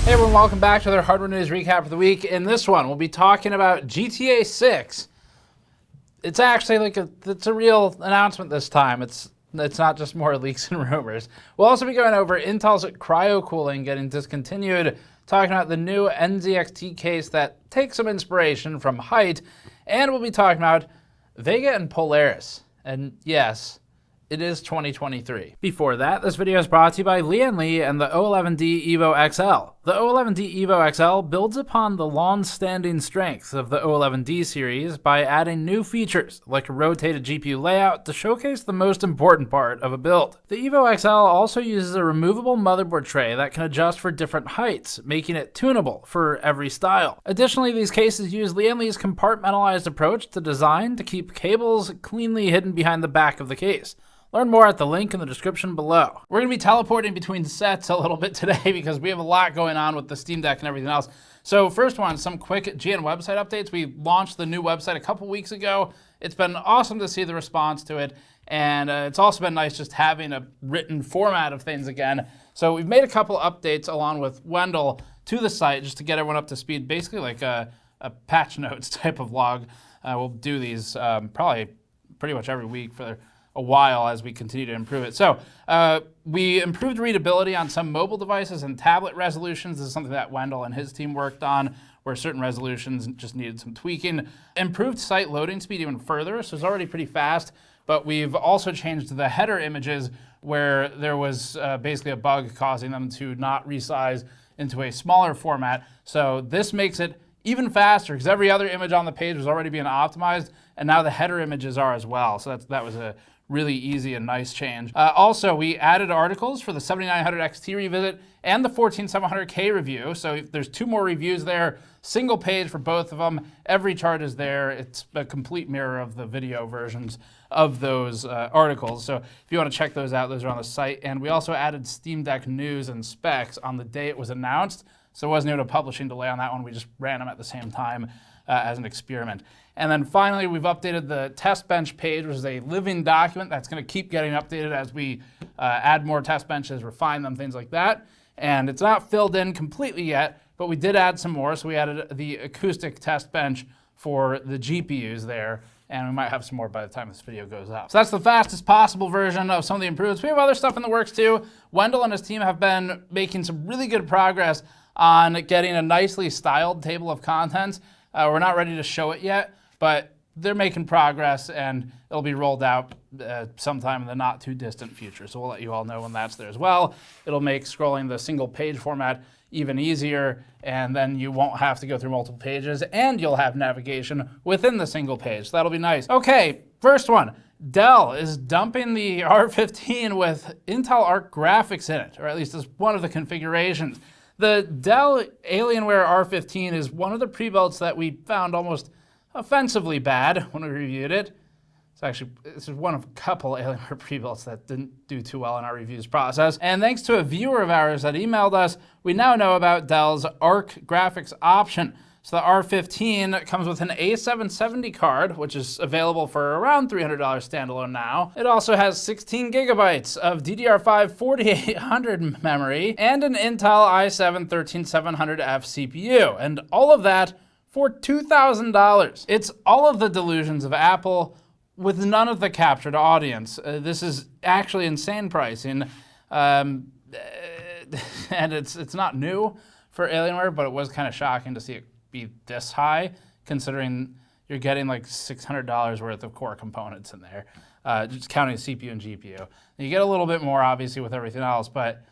Hey everyone, welcome back to another hardware news recap for the week. In this one, we'll be talking about GTA 6. It's actually like it's a real announcement this time. It's not just more leaks and rumors. We'll also be going over Intel's Cryo cooling getting discontinued, talking about the new NZXT case that takes some inspiration from Hyte, and we'll be talking about Vega and Polaris. And yes, it is 2023. Before that, this video is brought to you by Lian Li and the O11D Evo XL. The O11D Evo XL builds upon the long-standing strengths of the O11D series by adding new features, like a rotated GPU layout to showcase the most important part of a build. The Evo XL also uses a removable motherboard tray that can adjust for different heights, making it tunable for every style. Additionally, these cases use Lian Li's compartmentalized approach to design to keep cables cleanly hidden behind the back of the case. Learn more at the link in the description below. We're going to be teleporting between sets a little bit today because we have a lot going on with the Steam Deck and everything else. So first one, some quick GN website updates. We launched the new website a couple weeks ago. It's been awesome to see the response to it, and it's also been nice just having a written format of things again. So we've made a couple updates along with Wendell to the site just to get everyone up to speed, basically like a patch notes type of log. We'll do these probably pretty much every week for a while as we continue to improve it. So we improved readability on some mobile devices and tablet resolutions. This is something that Wendell and his team worked on, where certain resolutions just needed some tweaking. Improved site loading speed even further, so it's already pretty fast, but we've also changed the header images where there was basically a bug causing them to not resize into a smaller format. So this makes it even faster because every other image on the page was already being optimized, and now the header images are as well. So that was a really easy and nice change. Also, we added articles for the 7900 XT revisit and the 14700K review. So there's two more reviews there, single page for both of them. Every chart is there. It's a complete mirror of the video versions of those articles. So if you want to check those out, those are on the site. And we also added Steam Deck news and specs on the day it was announced. So it wasn't even a publishing delay on that one. We just ran them at the same time as an experiment. And then finally, we've updated the test bench page, which is a living document that's going to keep getting updated as we add more test benches, refine them, things like that. And it's not filled in completely yet, but we did add some more. So we added the acoustic test bench for the GPUs there, and we might have some more by the time this video goes out. So that's the fastest possible version of some of the improvements. We have other stuff in the works too. Wendell and his team have been making some really good progress on getting a nicely styled table of contents. We're not ready to show it yet, but they're making progress, and it'll be rolled out sometime in the not too distant future. So we'll let you all know when that's there as well. It'll make scrolling the single page format even easier, and then you won't have to go through multiple pages, and you'll have navigation within the single page. So that'll be nice. Okay, first one. Dell is dumping the R15 with Intel Arc graphics in it, or at least as one of the configurations. The Dell Alienware R15 is one of the prebuilts that we found almost offensively bad when we reviewed it. This is one of a couple Alienware prebuilts that didn't do too well in our reviews process. And thanks to a viewer of ours that emailed us, we now know about Dell's Arc graphics option. So the R15 comes with an A770 card, which is available for around $300 standalone now. It also has 16 gigabytes of DDR5 4800 memory and an Intel i7-13700F CPU, and all of that for $2,000. It's all of the delusions of Apple with none of the captured audience. This is actually insane pricing, and it's not new for Alienware, but it was kind of shocking to see it be this high, considering you're getting like $600 worth of core components in there, just counting CPU and GPU. You get a little bit more, obviously, with everything else, but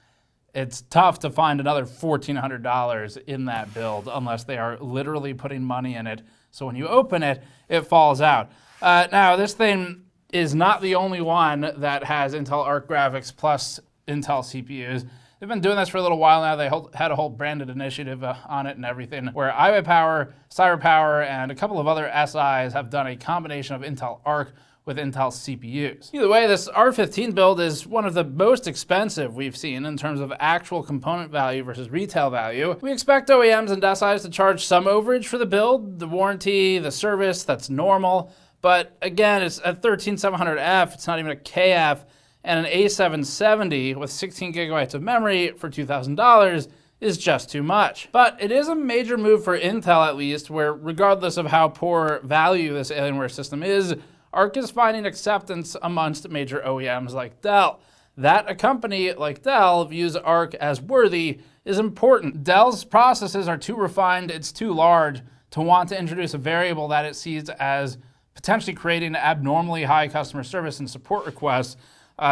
it's tough to find another $1,400 in that build unless they are literally putting money in it. So when you open it, it falls out. Now, this thing is not the only one that has Intel Arc graphics plus Intel CPUs. They've been doing this for a little while now. They had a whole branded initiative on it and everything, where iBuyPower, CyberPower, and a couple of other SIs have done a combination of Intel Arc with Intel CPUs. Either way, this R15 build is one of the most expensive we've seen in terms of actual component value versus retail value. We expect OEMs and SIs to charge some overage for the build, the warranty, the service, that's normal. But again, it's a 13700F, it's not even a KF, and an A770 with 16 gigabytes of memory for $2,000 is just too much. But it is a major move for Intel, at least, where regardless of how poor value this Alienware system is, Arc is finding acceptance amongst major OEMs like Dell. That a company like Dell views Arc as worthy is important. Dell's processes are too refined, it's too large to want to introduce a variable that it sees as potentially creating abnormally high customer service and support requests,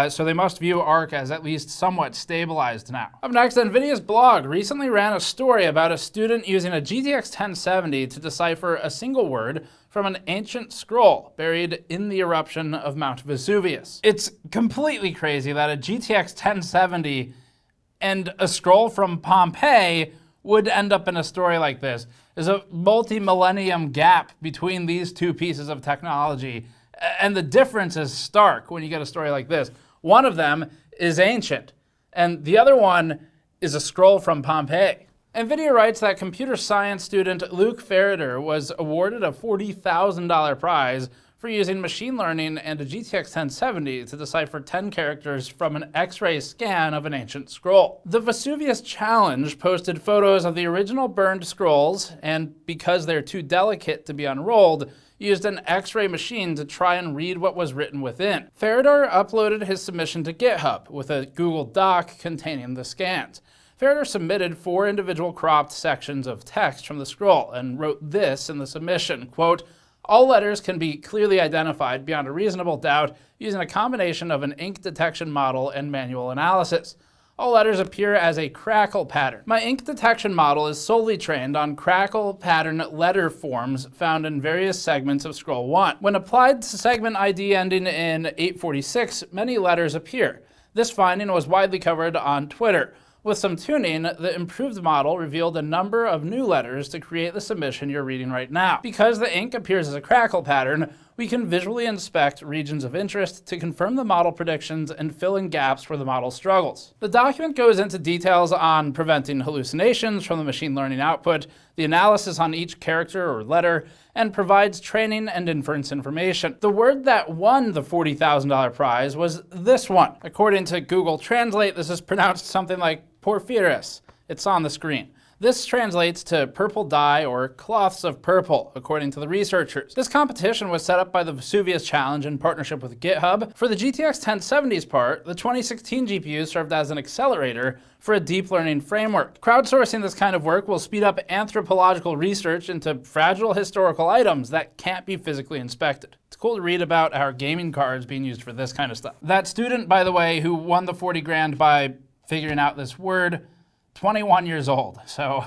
so they must view Arc as at least somewhat stabilized now. Up next, NVIDIA's blog recently ran a story about a student using a GTX 1070 to decipher a single word from an ancient scroll buried in the eruption of Mount Vesuvius. It's completely crazy that a GTX 1070 and a scroll from Pompeii would end up in a story like this. There's a multi-millennium gap between these two pieces of technology, and the difference is stark when you get a story like this. One of them is ancient, and the other one is a scroll from Pompeii. NVIDIA writes that computer science student Luke Ferriter was awarded a $40,000 prize for using machine learning and a GTX 1070 to decipher 10 characters from an X-ray scan of an ancient scroll. The Vesuvius Challenge posted photos of the original burned scrolls, and because they're too delicate to be unrolled, used an X-ray machine to try and read what was written within. Ferriter uploaded his submission to GitHub with a Google Doc containing the scans. Ferriter submitted 4 individual cropped sections of text from the scroll and wrote this in the submission, quote, "All letters can be clearly identified beyond a reasonable doubt using a combination of an ink detection model and manual analysis. All letters appear as a crackle pattern. My ink detection model is solely trained on crackle pattern letter forms found in various segments of scroll 1. When applied to segment ID ending in 846, many letters appear. This finding was widely covered on Twitter. With some tuning, the improved model revealed a number of new letters to create the submission you're reading right now. Because the ink appears as a crackle pattern, we can visually inspect regions of interest to confirm the model predictions and fill in gaps where the model struggles." The document goes into details on preventing hallucinations from the machine learning output, the analysis on each character or letter, and provides training and inference information. The word that won the $40,000 prize was this one. According to Google Translate, this is pronounced something like porphyris. It's on the screen. This translates to purple dye or cloths of purple, according to the researchers. This competition was set up by the Vesuvius Challenge in partnership with GitHub. For the GTX 1070's part, the 2016 GPU served as an accelerator for a deep learning framework. Crowdsourcing this kind of work will speed up anthropological research into fragile historical items that can't be physically inspected. It's cool to read about our gaming cards being used for this kind of stuff. That student, by the way, who won the 40 grand by figuring out this word, 21 years old. So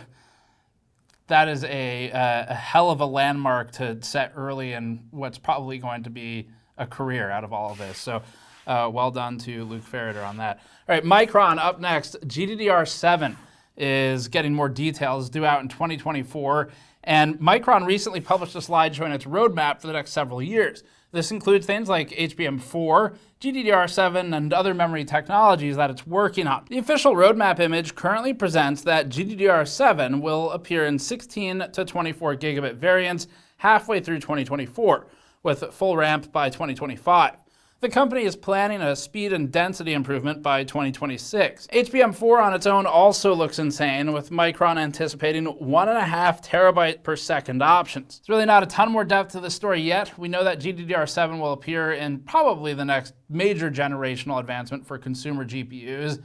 that is a hell of a landmark to set early in what's probably going to be a career out of all of this. So well done to Luke Ferriter on that. All right, Micron up next. GDDR7 is getting more details, due out in 2024. And Micron recently published a slide showing its roadmap for the next several years. This includes things like HBM4, GDDR7, and other memory technologies that it's working on. The official roadmap image currently presents that GDDR7 will appear in 16 to 24 gigabit variants halfway through 2024, with full ramp by 2025. The company is planning a speed and density improvement by 2026. HBM4 on its own also looks insane, with Micron anticipating 1.5 terabyte per second options. There's really not a ton more depth to the story yet. We know that GDDR7 will appear in probably the next major generational advancement for consumer GPUs.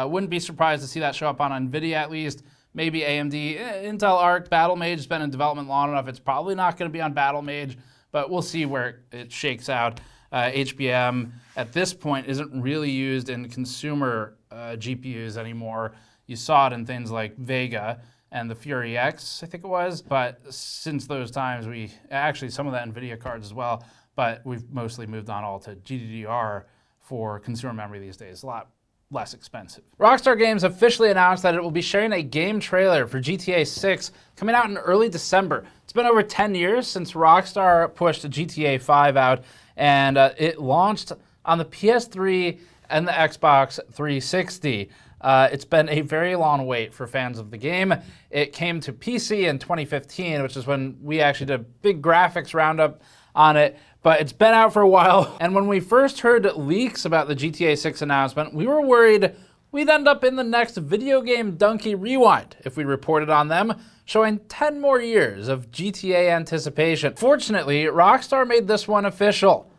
Wouldn't be surprised to see that show up on NVIDIA at least. Maybe AMD, Intel Arc, Battlemage has been in development long enough. It's probably not going to be on Battlemage, but we'll see where it shakes out. HBM at this point isn't really used in consumer GPUs anymore. You saw it in things like Vega and the Fury X, I think it was. But since those times, some of the NVIDIA cards as well, but we've mostly moved on all to GDDR for consumer memory these days. A lot less expensive. Rockstar Games officially announced that it will be sharing a game trailer for GTA 6 coming out in early December. It's been over 10 years since Rockstar pushed GTA 5 out, and it launched on the PS3 and the Xbox 360. It's been a very long wait for fans of the game. It came to PC in 2015, which is when we actually did a big graphics roundup on it, but it's been out for a while. And when we first heard leaks about the GTA 6 announcement, we were worried we'd end up in the next video game donkey rewind if we reported on them, showing 10 more years of GTA anticipation. Fortunately, Rockstar made this one official.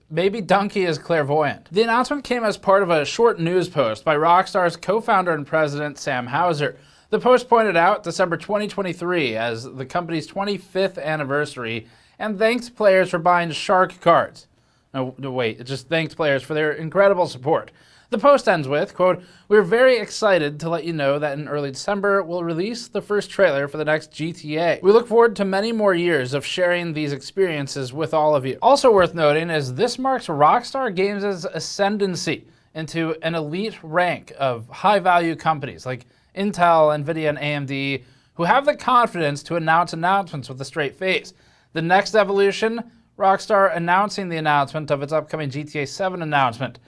Maybe Donkey is clairvoyant. The announcement came as part of a short news post by Rockstar's co-founder and president, Sam Houser. The post pointed out December 2023 as the company's 25th anniversary and thanked players for buying Shark cards. No, wait, it just thanked players for their incredible support. The post ends with, quote, "We're very excited to let you know that in early December, we'll release the first trailer for the next GTA. We look forward to many more years of sharing these experiences with all of you." Also worth noting is this marks Rockstar Games' ascendancy into an elite rank of high-value companies like Intel, NVIDIA, and AMD, who have the confidence to announce announcements with a straight face. The next evolution, Rockstar announcing the announcement of its upcoming GTA 7 announcement.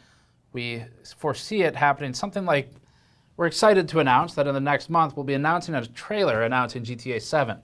We foresee it happening something like, we're excited to announce that in the next month we'll be announcing a trailer announcing GTA 7.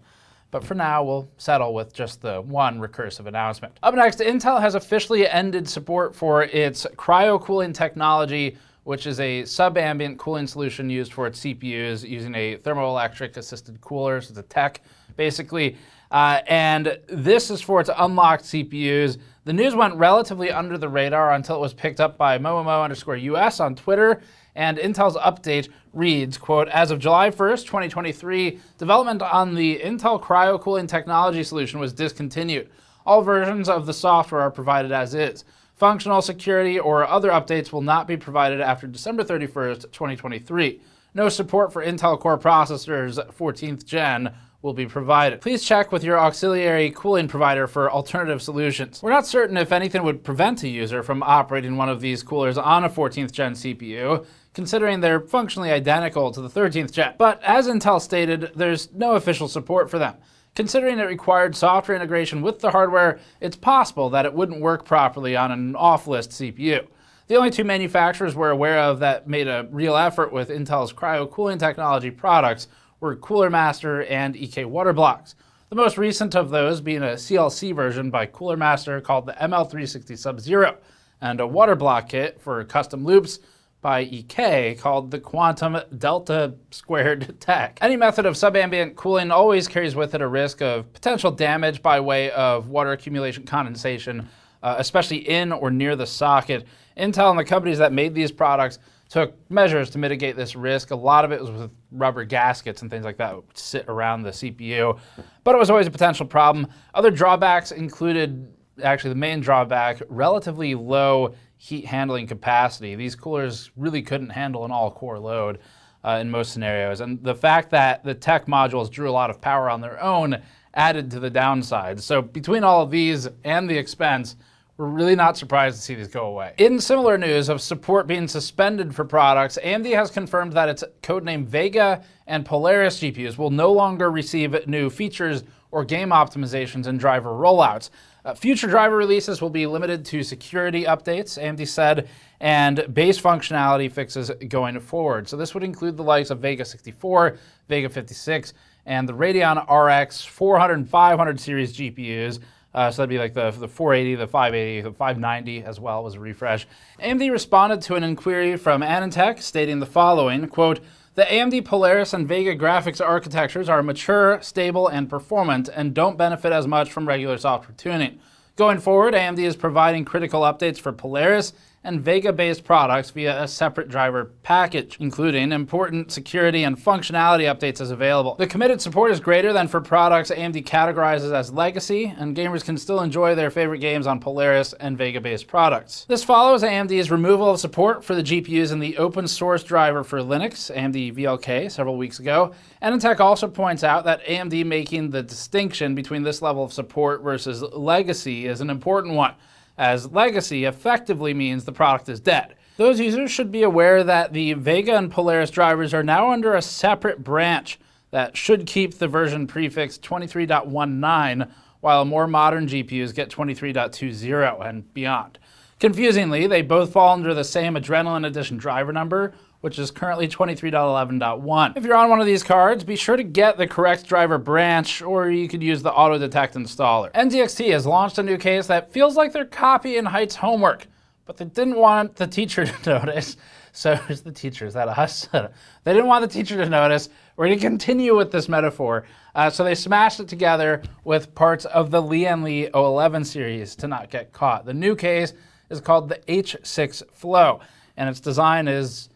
But for now, we'll settle with just the one recursive announcement. Up next, Intel has officially ended support for its Cryo cooling technology, which is a sub-ambient cooling solution used for its CPUs using a thermoelectric assisted cooler. So it's a tech, basically. And this is for its unlocked CPUs. The news went relatively under the radar until it was picked up by Momomo_US on Twitter, and Intel's update reads, quote, "As of July 1st, 2023, development on the Intel Cryo cooling technology solution was discontinued. All versions of the software are provided as is. Functional security or other updates will not be provided after December 31st, 2023. No support for Intel Core processors 14th gen will be provided. Please check with your auxiliary cooling provider for alternative solutions." We're not certain if anything would prevent a user from operating one of these coolers on a 14th gen CPU, considering they're functionally identical to the 13th gen. But as Intel stated, there's no official support for them. Considering it required software integration with the hardware, it's possible that it wouldn't work properly on an off-list CPU. The only two manufacturers we're aware of that made a real effort with Intel's Cryo cooling technology products were Cooler Master and EK Waterblocks. The most recent of those being a CLC version by Cooler Master called the ML360 Sub-Zero, and a water block kit for custom loops by EK called the Quantum Delta Squared Tech. Any method of subambient cooling always carries with it a risk of potential damage by way of water accumulation condensation, especially in or near the socket. Intel and the companies that made these products took measures to mitigate this risk. A lot of it was with rubber gaskets and things like that would sit around the CPU, but it was always a potential problem. Other drawbacks included, actually the main drawback, relatively low heat handling capacity. These coolers really couldn't handle an all-core load in most scenarios, and the fact that the tech modules drew a lot of power on their own added to the downsides. So between all of these and the expense, we're really not surprised to see these go away. In similar news of support being suspended for products, AMD has confirmed that its codename Vega and Polaris GPUs will no longer receive new features or game optimizations and driver rollouts. Future driver releases will be limited to security updates, AMD said, and base functionality fixes going forward. So this would include the likes of Vega 64, Vega 56, and the Radeon RX 400 and 500 series GPUs. So that'd be like the 480, the 580, the 590 as well was a refresh. AMD responded to an inquiry from Anantech stating the following, quote, "The AMD Polaris and Vega graphics architectures are mature, stable, and performant and don't benefit as much from regular software tuning. Going forward, AMD is providing critical updates for Polaris and Vega-based products via a separate driver package, including important security and functionality updates as available. The committed support is greater than for products AMD categorizes as legacy, and gamers can still enjoy their favorite games on Polaris and Vega-based products." This follows AMD's removal of support for the GPUs in the open source driver for Linux, AMD VLK, several weeks ago. Anantech also points out that AMD making the distinction between this level of support versus legacy is an important one, as legacy effectively means the product is dead. Those users should be aware that the Vega and Polaris drivers are now under a separate branch that should keep the version prefix 23.19, while more modern GPUs get 23.20 and beyond. Confusingly, they both fall under the same Adrenaline Edition driver number, which is currently 23.11.1. If you're on one of these cards, be sure to get the correct driver branch, or you could use the auto detect installer. NZXT has launched a new case that feels like they're copying Hyte's homework, but they didn't want the teacher to notice. So is the teachers, that us. They didn't want the teacher to notice. We're going to continue with this metaphor. So they smashed it together with parts of the Lianli 011 series to not get caught. The new case is called the H6 Flow, and its design is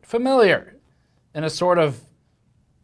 familiar in a sort of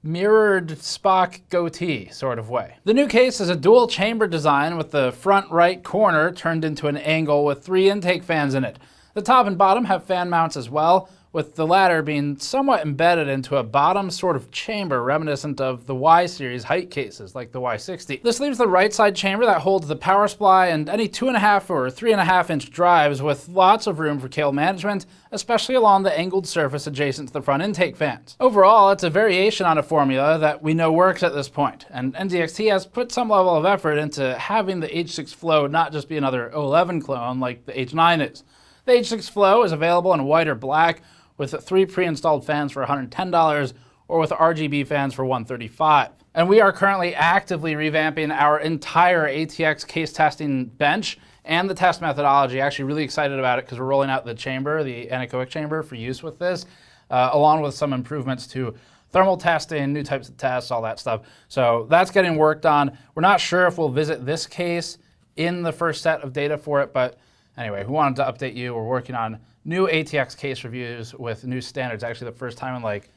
mirrored Spock goatee sort of way. The new case is a dual chamber design with the front right corner turned into an angle with 3 intake fans in it. The top and bottom have fan mounts as well, with the latter being somewhat embedded into a bottom sort of chamber reminiscent of the Y series Hyte cases, like the Y60. This leaves the right side chamber that holds the power supply and any 2.5 or 3.5 inch drives with lots of room for cable management, especially along the angled surface adjacent to the front intake fans. Overall, it's a variation on a formula that we know works at this point, and NZXT has put some level of effort into having the H6 Flow not just be another 011 clone like the H9 is. The H6 Flow is available in white or black, with 3 pre-installed fans for $110 or with RGB fans for $135. And we are currently actively revamping our entire ATX case testing bench and the test methodology. Actually really excited about it because we're rolling out the chamber, the anechoic chamber for use with this, along with some improvements to thermal testing, new types of tests, all that stuff. So that's getting worked on. We're not sure if we'll visit this case in the first set of data for it, but anyway, we wanted to update you. We're working on new ATX case reviews with new standards. Actually, the first time in like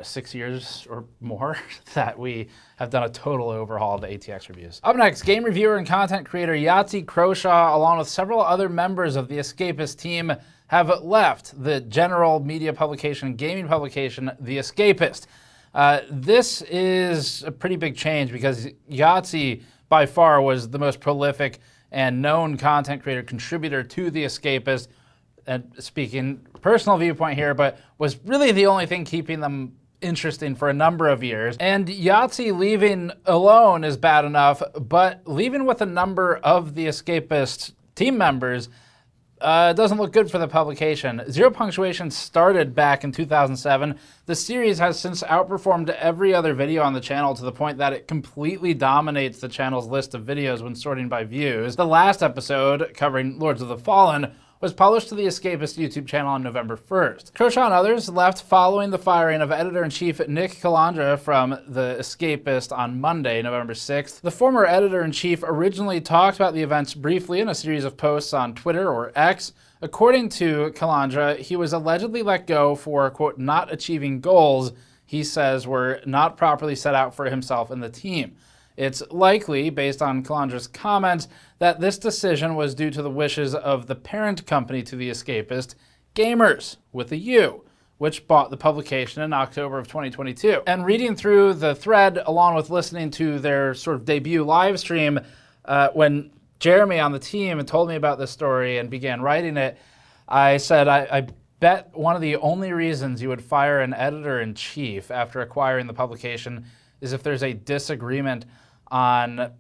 6 years or more that we have done a total overhaul of the ATX reviews. Up next, game reviewer and content creator Yahtzee Croshaw, along with several other members of the Escapist team, have left the general media publication and gaming publication, The Escapist. This is a pretty big change because Yahtzee, by far, was the most prolific and known content creator contributor to The Escapist, and speaking personal viewpoint here, but was really the only thing keeping them interesting for a number of years. And Yahtzee leaving alone is bad enough, but leaving with a number of the Escapist team members doesn't look good for the publication. Zero Punctuation started back in 2007. The series has since outperformed every other video on the channel to the point that it completely dominates the channel's list of videos when sorting by views. The last episode, covering Lords of the Fallen, was published to the Escapist YouTube channel on November 1st. Croshaw and others left following the firing of editor-in-chief Nick Calandra from the Escapist on Monday, November 6th. The former editor-in-chief originally talked about the events briefly in a series of posts on Twitter or X. According to Calandra, he was allegedly let go for, quote, not achieving goals he says were not properly set out for himself and the team. It's likely, based on Calandra's comments, that this decision was due to the wishes of the parent company to The Escapist, Gamers, with a U, which bought the publication in October of 2022. And reading through the thread, along with listening to their sort of debut live stream, when Jeremy on the team had told me about this story and began writing it, I said, I bet one of the only reasons you would fire an editor-in-chief after acquiring the publication is if there's a disagreement on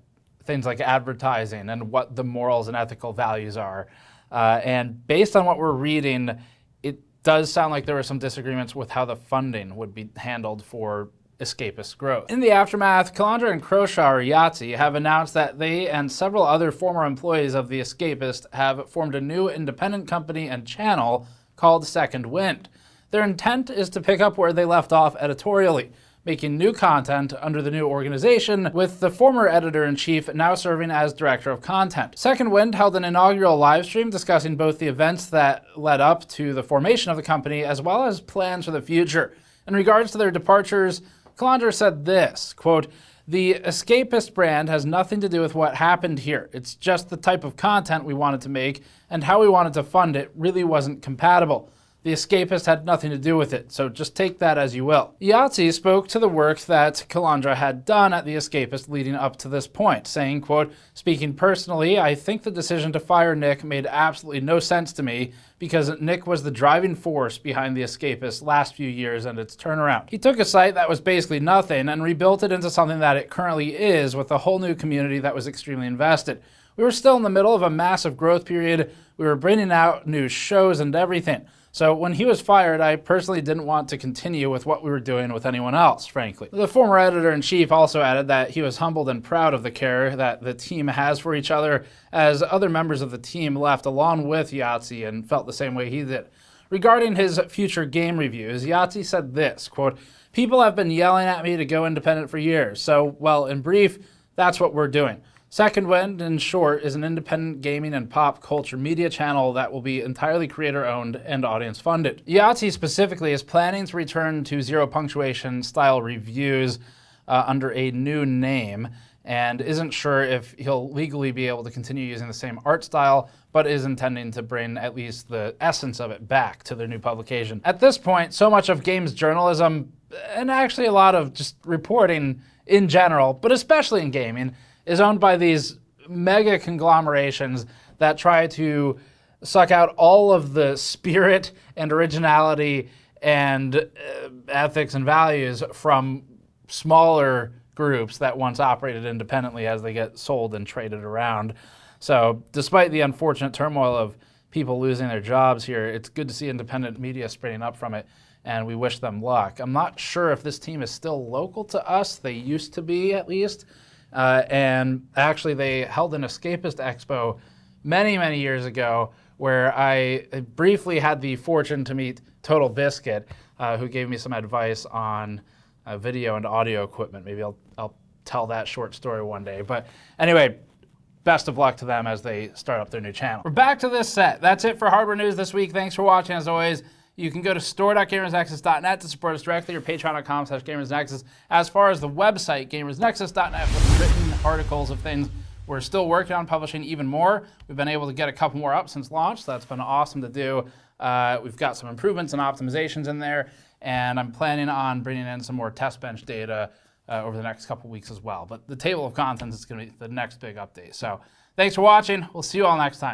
things like advertising and what the morals and ethical values are. And based on what we're reading, it does sound like there were some disagreements with how the funding would be handled for Escapist growth. In the aftermath, Calandra and Croshaw, or Yahtzee, have announced that they and several other former employees of the Escapist have formed a new independent company and channel called Second Wind. Their intent is to pick up where they left off editorially, making new content under the new organization, with the former editor-in-chief now serving as director of content. Second Wind held an inaugural live stream discussing both the events that led up to the formation of the company as well as plans for the future. In regards to their departures, Calandra said this, quote, "The Escapist brand has nothing to do with what happened here. It's just the type of content we wanted to make, and how we wanted to fund it really wasn't compatible. The Escapist had nothing to do with it, so just take that as you will." Yahtzee spoke to the work that Calandra had done at the Escapist leading up to this point, saying, quote, "Speaking personally, I think the decision to fire Nick made absolutely no sense to me because Nick was the driving force behind the Escapist last few years and its turnaround. He took a site that was basically nothing and rebuilt it into something that it currently is with a whole new community that was extremely invested. We were still in the middle of a massive growth period. We were bringing out new shows and everything. So when he was fired, I personally didn't want to continue with what we were doing with anyone else, frankly." The former editor-in-chief also added that he was humbled and proud of the care that the team has for each other, as other members of the team left along with Yahtzee and felt the same way he did. regarding his future game reviews, Yahtzee said this, quote, "People have been yelling at me to go independent for years. So, well, in brief, that's what we're doing. Second Wind, in short, is an independent gaming and pop culture media channel that will be entirely creator-owned and audience-funded." Yahtzee specifically is planning to return to zero punctuation style reviews under a new name, and isn't sure if he'll legally be able to continue using the same art style, but is intending to bring at least the essence of it back to their new publication. At this point, so much of games journalism, and actually a lot of just reporting in general, but especially in gaming, is owned by these mega conglomerations that try to suck out all of the spirit and originality and ethics and values from smaller groups that once operated independently as they get sold and traded around. So despite the unfortunate turmoil of people losing their jobs here, it's good to see independent media springing up from it, and we wish them luck. I'm not sure if this team is still local to us. They used to be, at least. And actually, they held an Escapist expo many, many years ago where I briefly had the fortune to meet Total Biscuit, who gave me some advice on video and audio equipment. Maybe I'll tell that short story one day. But anyway, best of luck to them as they start up their new channel. We're back to this set. That's it for hardware news this week. Thanks for watching, as always. You can go to store.gamersnexus.net to support us directly, or patreon.com/gamersnexus. As far as the website, gamersnexus.net, with written articles of things we're still working on publishing even more. We've been able to get a couple more up since launch, so that's been awesome to do. We've got some improvements and optimizations in there, and I'm planning on bringing in some more test bench data over the next couple weeks as well. But the table of contents is going to be the next big update. So thanks for watching. We'll see you all next time.